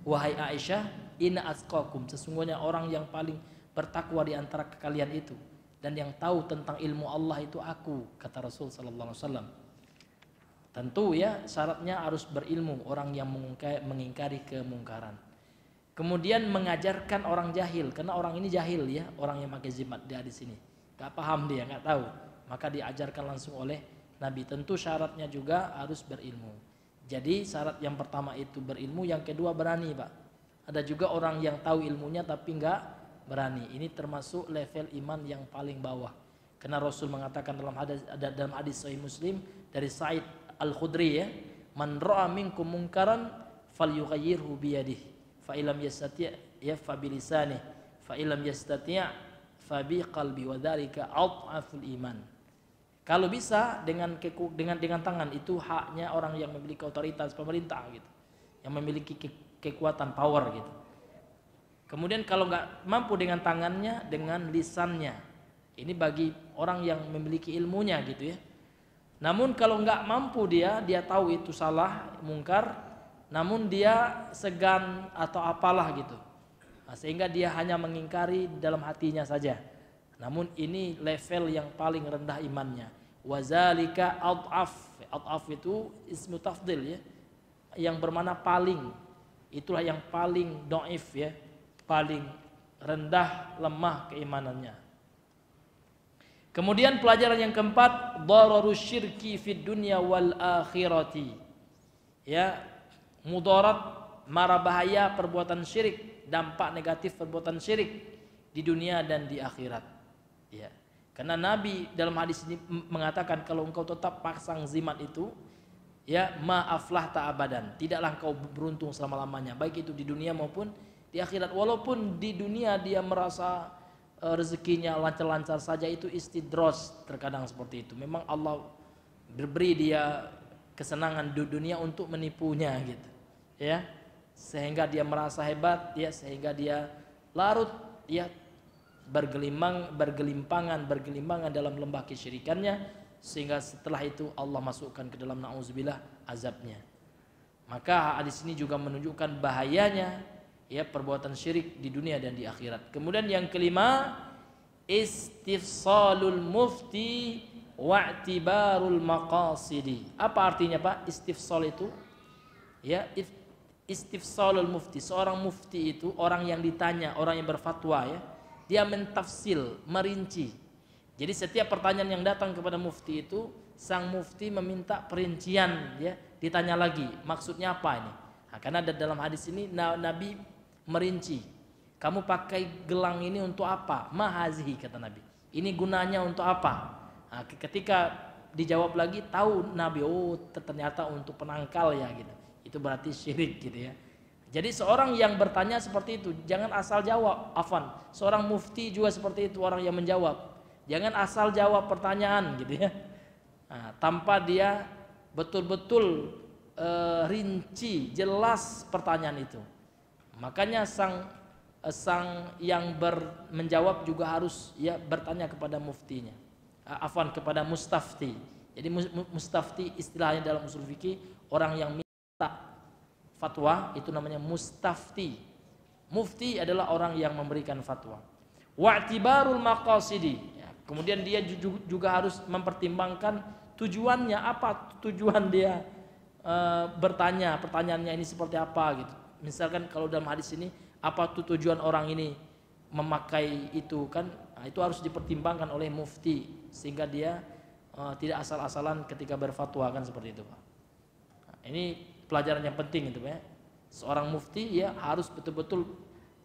Wahai Aisyah, inna atqakum, sesungguhnya orang yang paling bertakwa di antara kalian itu dan yang tahu tentang ilmu Allah itu aku, kata Rasul sallallahu alaihi wasallam. Tentu ya syaratnya harus berilmu orang yang mengingkari kemungkaran. Kemudian mengajarkan orang jahil, karena orang ini jahil ya, orang yang pakai zimat di hadis ini. Enggak paham dia, enggak tahu. Maka diajarkan langsung oleh Nabi. Tentu syaratnya juga harus berilmu. Jadi syarat yang pertama itu berilmu, yang kedua berani Pak. Ada juga orang yang tahu ilmunya tapi enggak berani. Ini termasuk level iman yang paling bawah. Karena Rasul mengatakan dalam hadis Sahih Muslim dari Sa'id Al-Khudri ya, man ra'a minkum munkaran falyughayyirhu biyadihi, fa illam yastati' ya fa bilisanihi, fa illam yastati' fa biqalbi wa dzalika adhaful iman. Kalau bisa dengan tangan, itu haknya orang yang memiliki otoritas pemerintah gitu, yang memiliki kekuatan power gitu. Kemudian kalau nggak mampu dengan tangannya, dengan lisannya. Ini bagi orang yang memiliki ilmunya gitu ya. Namun kalau nggak mampu dia tahu itu salah, mungkar, namun dia segan atau apalah gitu. Nah, sehingga dia hanya mengingkari dalam hatinya saja. Namun ini level yang paling rendah imannya. Wazalika ad'af. Ad'af itu ismu tafdil ya. Yang bermakna paling. Itulah yang paling dhaif ya. Paling rendah, lemah keimanannya. Kemudian pelajaran yang keempat, dararus syirki fid dunya wal akhirati. Ya, mudarat, mara bahaya perbuatan syirik, dampak negatif perbuatan syirik di dunia dan di akhirat. Ya. Karena Nabi dalam hadis ini mengatakan kalau engkau tetap pasang zimat itu, ya maaflah ta'abadan, tidaklah engkau beruntung selama-lamanya, baik itu di dunia maupun di akhirat. Walaupun di dunia dia merasa rezekinya lancar-lancar saja, itu istidros, terkadang seperti itu. Memang Allah beri dia kesenangan di dunia untuk menipunya gitu. Ya. Sehingga dia merasa hebat, ya, sehingga dia larut, ya, bergelimpangan dalam lembah kesyirikannya, sehingga setelah itu Allah masukkan ke dalam na'udzubillah azabnya. Maka hadis ini juga menunjukkan bahayanya ya perbuatan syirik di dunia dan di akhirat. Kemudian yang kelima, istifsalul mufti wa'tibarul maqasidi. Apa artinya Pak istifsal itu? Ya, istifsalul mufti, seorang mufti itu orang yang ditanya, orang yang berfatwa ya. Dia mentafsil, merinci. Jadi setiap pertanyaan yang datang kepada mufti itu, sang mufti meminta perincian ya, ditanya lagi, maksudnya apa ini? Nah, karena dalam hadis ini Nabi merinci. Kamu pakai gelang ini untuk apa? Mahazihi kata Nabi. Ini gunanya untuk apa? Nah, ketika dijawab lagi tahu Nabi, oh ternyata untuk penangkal ya gitu. Itu berarti syirik gitu ya. Jadi seorang yang bertanya seperti itu jangan asal jawab. Afwan, seorang mufti juga seperti itu, orang yang menjawab. Jangan asal jawab pertanyaan gitu ya. Nah, tanpa dia betul-betul rinci, jelas pertanyaan itu. Makanya sang yang menjawab juga harus ya bertanya kepada muftinya. Afwan, kepada mustafti. Jadi mustafti istilahnya dalam usul fikih, orang yang minta fatwa itu namanya mustafti. Mufti adalah orang yang memberikan fatwa. Wa'tibarul maqasidi. Ya, kemudian dia juga harus mempertimbangkan tujuannya, apa tujuan dia bertanya, pertanyaannya ini seperti apa gitu. Misalkan kalau dalam hadis ini apa tujuan orang ini memakai itu kan, nah, itu harus dipertimbangkan oleh mufti sehingga dia tidak asal-asalan ketika berfatwa kan seperti itu Pak. Nah, ini pelajaran yang penting itu ya. Seorang mufti ya harus betul-betul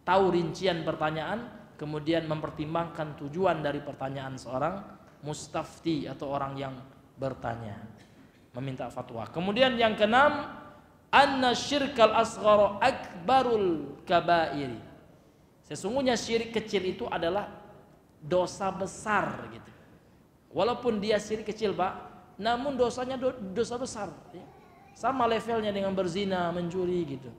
tahu rincian pertanyaan, kemudian mempertimbangkan tujuan dari pertanyaan seorang mustafti atau orang yang bertanya, meminta fatwa. Kemudian yang keenam, anna syirkal asghara akbarul kabairi. Sesungguhnya syirik kecil itu adalah dosa besar gitu. Walaupun dia syirik kecil Pak, namun dosanya dosa besar ya. Sama levelnya dengan berzina, mencuri gitu.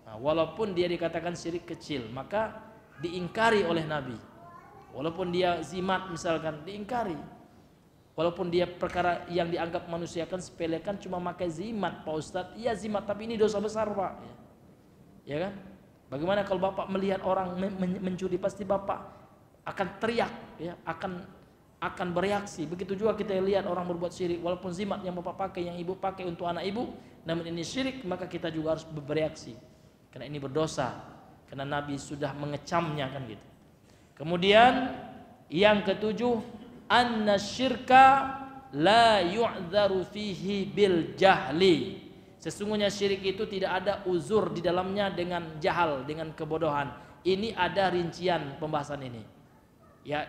Nah, walaupun dia dikatakan syirik kecil, maka diingkari oleh Nabi. Walaupun dia zimat misalkan, diingkari. Walaupun dia perkara yang dianggap manusia kan sepele, kan cuma pakai zimat Pak Ustadz. Iya zimat, tapi ini dosa besar Pak. Ya kan? Bagaimana kalau Bapak melihat orang mencuri, pasti Bapak akan teriak, ya, akan bereaksi. Begitu juga kita lihat orang berbuat syirik, walaupun zimat yang Bapak pakai, yang Ibu pakai untuk anak Ibu, namun ini syirik, maka kita juga harus bereaksi. Karena ini berdosa. Karena Nabi sudah mengecamnya kan gitu. Kemudian yang ketujuh, anna syirka la yu'dzaru fihi bil jahli. Sesungguhnya syirik itu tidak ada uzur di dalamnya dengan jahal, dengan kebodohan. Ini ada rincian pembahasan ini. Ya,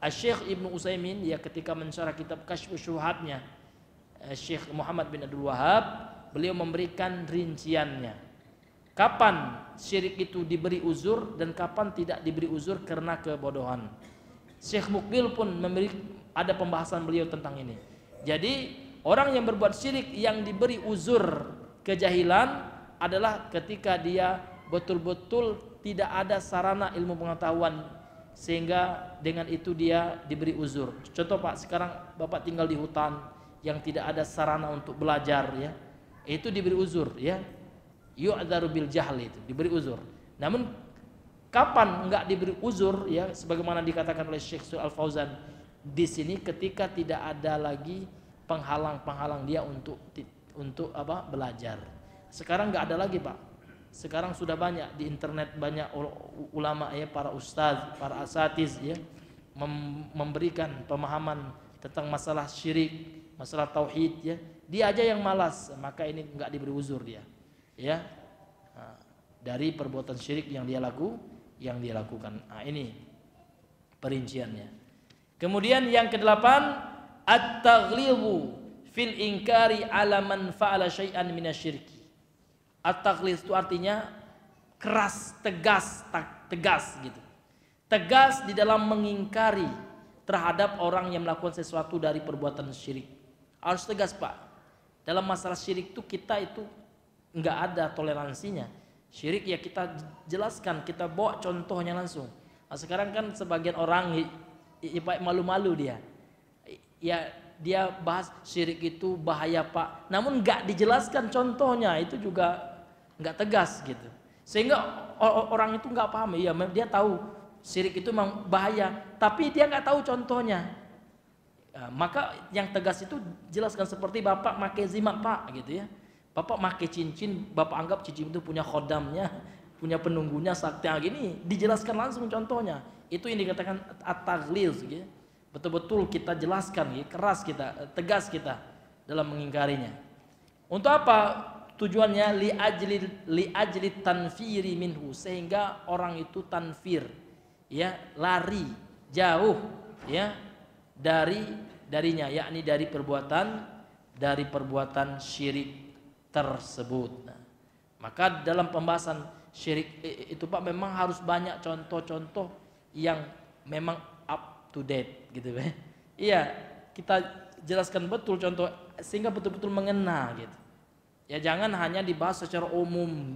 Syekh Ibnu Utsaimin ya ketika mensyarah kitab Kasyfus Syubhatnya Syekh Muhammad bin Abdul Wahab, beliau memberikan rinciannya. Kapan syirik itu diberi uzur dan kapan tidak diberi uzur karena kebodohan. Syekh Mukbil pun ada pembahasan beliau tentang ini. Jadi orang yang berbuat syirik yang diberi uzur kejahilan adalah ketika dia betul-betul tidak ada sarana ilmu pengetahuan sehingga dengan itu dia diberi uzur. Contoh Pak, sekarang Bapak tinggal di hutan yang tidak ada sarana untuk belajar ya, itu diberi uzur ya. Yu'dzaru bil jahli, itu diberi uzur. Namun kapan enggak diberi uzur ya, sebagaimana dikatakan oleh Syekh Shalih Al Fauzan di sini, ketika tidak ada lagi penghalang-penghalang dia untuk apa? Belajar. Sekarang enggak ada lagi Pak. Sekarang sudah banyak di internet, banyak ulama ya, para ustaz, para asatiz ya, memberikan pemahaman tentang masalah syirik, masalah tauhid ya. Dia aja yang malas, maka ini enggak diberi uzur dia. Ya. Nah, dari perbuatan syirik yang dia lakukan. Nah, ini perinciannya. Kemudian yang kedelapan, at-taghlidhu fil inkari ala man fa'ala syai'an minasyirki. At-taghlidh itu artinya keras, tegas gitu. Tegas di dalam mengingkari terhadap orang yang melakukan sesuatu dari perbuatan syirik. Harus tegas Pak. Dalam masalah syirik itu kita itu enggak ada toleransinya. Syirik ya kita jelaskan, kita bawa contohnya langsung. Nah, sekarang kan sebagian orang malu-malu dia. Ya dia bahas syirik itu bahaya Pak. Namun enggak dijelaskan contohnya, itu juga enggak tegas gitu. Sehingga orang itu enggak paham. Ya dia tahu syirik itu memang bahaya, tapi dia enggak tahu contohnya. Ya, maka yang tegas itu jelaskan, seperti Bapak pakai zimat Pak gitu ya. Bapak pakai cincin, Bapak anggap cincin itu punya khodamnya, punya penunggunya, sakti gini, dijelaskan langsung contohnya. Itu yang dikatakan at-taghlidz gitu. Betul-betul kita jelaskan gitu, keras kita, tegas kita dalam mengingkarinya. Untuk apa? Tujuannya li ajli tanfiri minhu, sehingga orang itu tanfir ya, lari jauh ya darinya, yakni dari perbuatan syirik tersebut. Nah, maka dalam pembahasan syirik itu Pak memang harus banyak contoh-contoh yang memang up to date gitu ya. Iya, kita jelaskan betul contoh sehingga betul-betul mengena gitu. Ya jangan hanya dibahas secara umum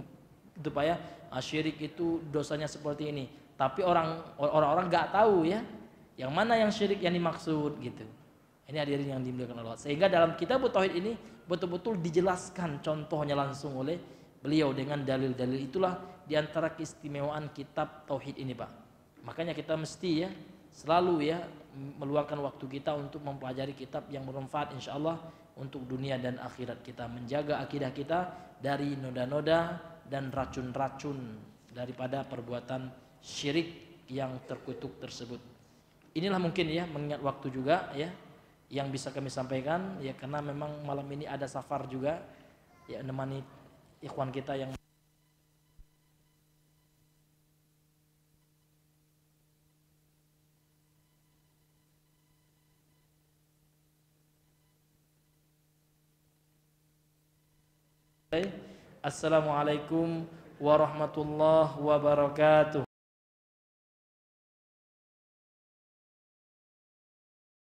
gitu Pak ya. Syirik itu dosanya seperti ini, tapi orang-orang enggak tahu ya yang mana yang syirik yang dimaksud gitu. Ini hadirin yang dimuliakan Allah. Sehingga dalam kitab tauhid ini betul-betul dijelaskan contohnya langsung oleh beliau dengan dalil-dalil. Itulah diantara keistimewaan kitab tauhid ini Pak. Makanya kita mesti ya selalu ya meluangkan waktu kita untuk mempelajari kitab yang bermanfaat insyaallah untuk dunia dan akhirat kita, menjaga akidah kita dari noda-noda dan racun-racun daripada perbuatan syirik yang terkutuk tersebut. Inilah mungkin ya, mengingat waktu juga ya, yang bisa kami sampaikan ya, karena memang malam ini ada safar juga ya, menemani ikhwan kita yang Assalamualaikum warahmatullahi wabarakatuh.